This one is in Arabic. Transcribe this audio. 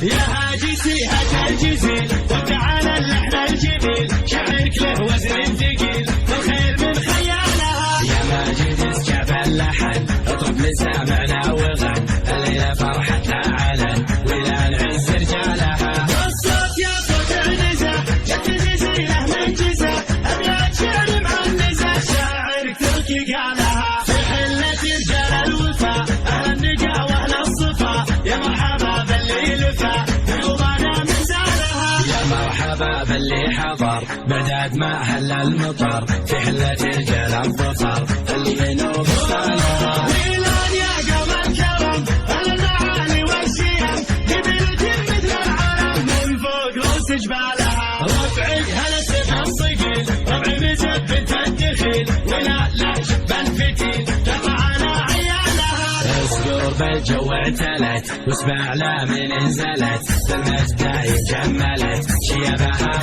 يا هاجسي هات الجزيل وتعالى اللحن الجميل شعرك له وزن ثقيل والخير من خيالها يا ماجد اسكب اللحن اطرب لسامعنا وغن الليله فرحتها علن ولا نعز رجالها والصوت يا صوت النزا جت جزيله من جزا ابيات شعر معنزه شاعرك تركي قالها في حله رجال الوفا اهل النقا واهل الصفا يا مرحبا باللي لفا بقضانا مسارها يا مرحبا باللي حضر بعداد ما هل المطر في حله رجال الظفر اللي ينوب الطالها ميلاد يا قمر كرم اهل المعالي والشيم قبيلتك مثل العرم من فوق روس جبالها ربعك هلا سمع الصقيل ربعي مزب بنت الدخيل ولا لا شب الفتيل ترفعنا عيالها اسكور بالجو اعتلت واسمع لا من انزلت بالمجد جملت شيبها